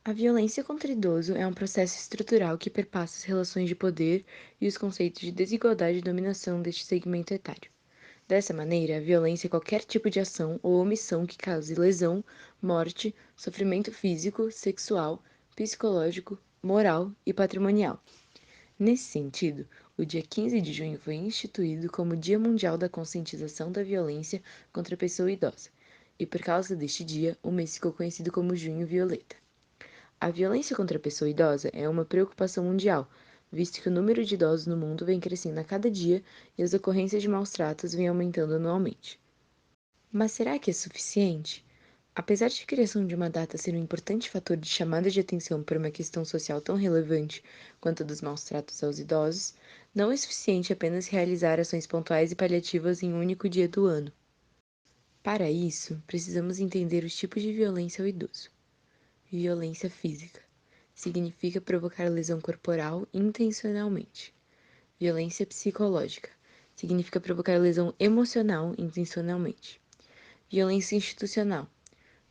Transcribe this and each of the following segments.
A violência contra idoso é um processo estrutural que perpassa as relações de poder e os conceitos de desigualdade e dominação deste segmento etário. Dessa maneira, a violência é qualquer tipo de ação ou omissão que cause lesão, morte, sofrimento físico, sexual, psicológico, moral e patrimonial. Nesse sentido, o dia 15 de junho foi instituído como Dia Mundial da Conscientização da Violência contra a Pessoa Idosa, e por causa deste dia, o mês ficou conhecido como Junho Violeta. A violência contra a pessoa idosa é uma preocupação mundial, visto que o número de idosos no mundo vem crescendo a cada dia e as ocorrências de maus-tratos vêm aumentando anualmente. Mas será que é suficiente? Apesar de a criação de uma data ser um importante fator de chamada de atenção para uma questão social tão relevante quanto a dos maus-tratos aos idosos, não é suficiente apenas realizar ações pontuais e paliativas em um único dia do ano. Para isso, precisamos entender os tipos de violência ao idoso. Violência física. Significa provocar lesão corporal intencionalmente. Violência psicológica. Significa provocar lesão emocional intencionalmente. Violência institucional.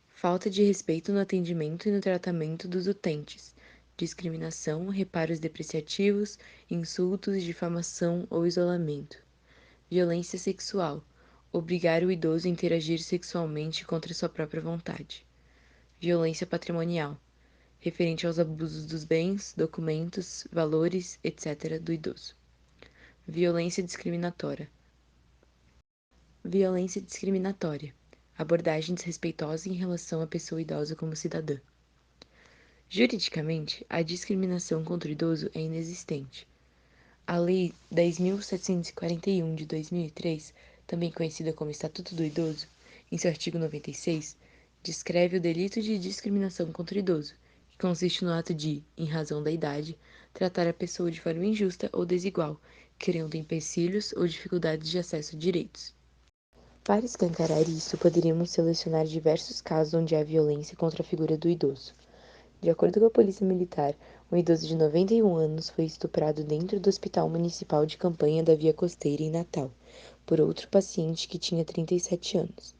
Falta de respeito no atendimento e no tratamento dos utentes. Discriminação, reparos depreciativos, insultos, difamação ou isolamento. Violência sexual. Obrigar o idoso a interagir sexualmente contra sua própria vontade. Violência patrimonial referente aos abusos dos bens, documentos, valores, etc., do idoso. Violência discriminatória. Violência discriminatória. Abordagem desrespeitosa em relação à pessoa idosa como cidadã. Juridicamente, a discriminação contra o idoso é inexistente. A Lei 10.741 de 2003, também conhecida como Estatuto do Idoso, em seu artigo 96, descreve o delito de discriminação contra o idoso, que consiste no ato de, em razão da idade, tratar a pessoa de forma injusta ou desigual, criando empecilhos ou dificuldades de acesso a direitos. Para escancarar isso, poderíamos selecionar diversos casos onde há violência contra a figura do idoso. De acordo com a Polícia Militar, um idoso de 91 anos foi estuprado dentro do Hospital Municipal de Campanha da Via Costeira, em Natal, por outro paciente que tinha 37 anos.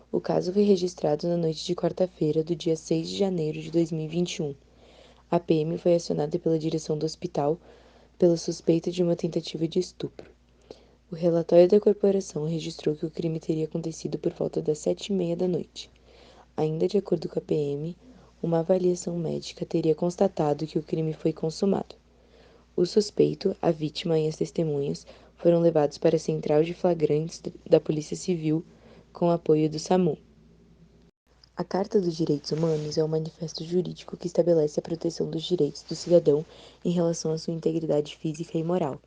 O caso foi registrado na noite de quarta-feira, do dia 6 de janeiro de 2021. A PM foi acionada pela direção do hospital pela suspeita de uma tentativa de estupro. O relatório da corporação registrou que o crime teria acontecido por volta das 7h30 da noite. Ainda de acordo com a PM, uma avaliação médica teria constatado que o crime foi consumado. O suspeito, a vítima e as testemunhas foram levados para a central de flagrantes da Polícia Civil com apoio do SAMU. A Carta dos Direitos Humanos é um manifesto jurídico que estabelece a proteção dos direitos do cidadão em relação à sua integridade física e moral.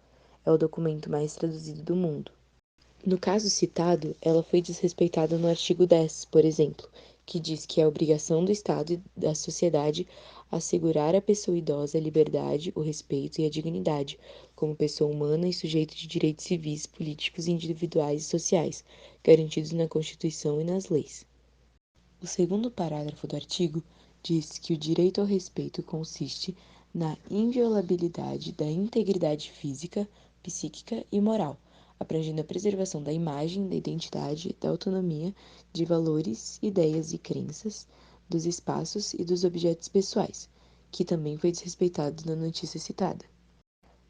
É o documento mais traduzido do mundo. No caso citado, ela foi desrespeitada no artigo 10, por exemplo, que diz que é obrigação do Estado e da sociedade assegurar à pessoa idosa a liberdade, o respeito e a dignidade, como pessoa humana e sujeito de direitos civis, políticos, individuais e sociais, garantidos na Constituição e nas leis. O segundo parágrafo do artigo diz que o direito ao respeito consiste na inviolabilidade da integridade física, psíquica e moral, abrangendo a preservação da imagem, da identidade, da autonomia, de valores, ideias e crenças, dos espaços e dos objetos pessoais, que também foi desrespeitado na notícia citada.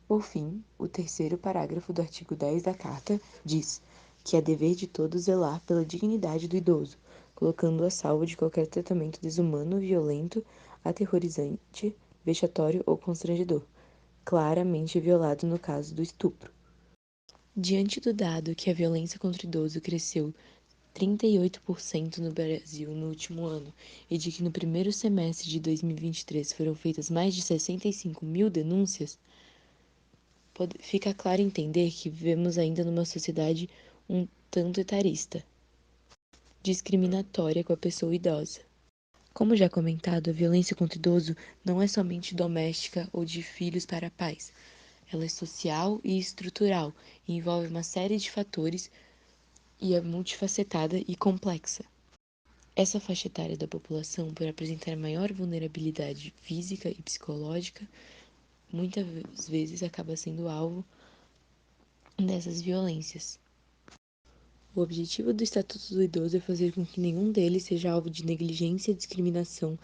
Por fim, o terceiro parágrafo do artigo 10 da Carta diz que é dever de todos zelar pela dignidade do idoso, colocando-o a salvo de qualquer tratamento desumano, violento, aterrorizante, vexatório ou constrangedor, claramente violado no caso do estupro. Diante do dado que a violência contra o idoso cresceu 38% no Brasil no último ano e de que no primeiro semestre de 2023 foram feitas mais de 65 mil denúncias, fica claro entender que vivemos ainda numa sociedade um tanto etarista, discriminatória com a pessoa idosa. Como já comentado, a violência contra o idoso não é somente doméstica ou de filhos para pais. Ela é social e estrutural e envolve uma série de fatores e é multifacetada e complexa. Essa faixa etária da população, por apresentar maior vulnerabilidade física e psicológica, muitas vezes acaba sendo alvo dessas violências. O objetivo do Estatuto do Idoso é fazer com que nenhum deles seja alvo de negligência, discriminação,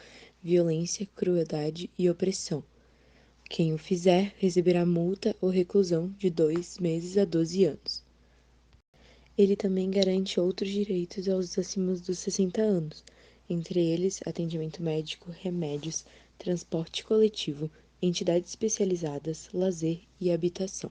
violência, crueldade e opressão. Quem o fizer receberá multa ou reclusão de 2 meses a 12 anos. Ele também garante outros direitos aos acima dos 60 anos, entre eles atendimento médico, remédios, transporte coletivo, entidades especializadas, lazer e habitação.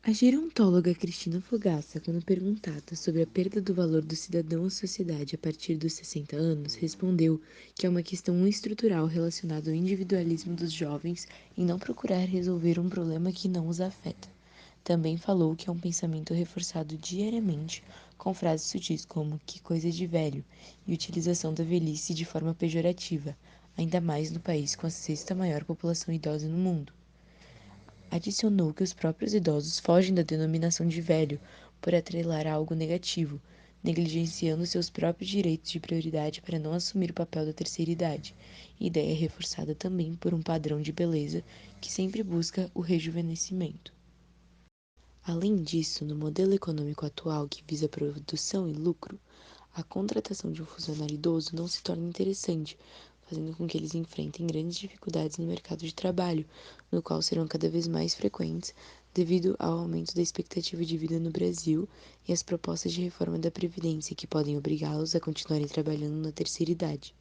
A gerontóloga Cristina Fogaça, quando perguntada sobre a perda do valor do cidadão à sociedade a partir dos 60 anos, respondeu que é uma questão estrutural relacionada ao individualismo dos jovens em não procurar resolver um problema que não os afeta. Também falou que é um pensamento reforçado diariamente com frases sutis como "que coisa de velho" e utilização da velhice de forma pejorativa, ainda mais no país com a sexta maior população idosa no mundo. Adicionou que os próprios idosos fogem da denominação de velho por atrelar a algo negativo, negligenciando seus próprios direitos de prioridade para não assumir o papel da terceira idade, ideia reforçada também por um padrão de beleza que sempre busca o rejuvenescimento. Além disso, no modelo econômico atual que visa produção e lucro, a contratação de um funcionário idoso não se torna interessante, fazendo com que eles enfrentem grandes dificuldades no mercado de trabalho, no qual serão cada vez mais frequentes devido ao aumento da expectativa de vida no Brasil e às propostas de reforma da Previdência que podem obrigá-los a continuarem trabalhando na terceira idade.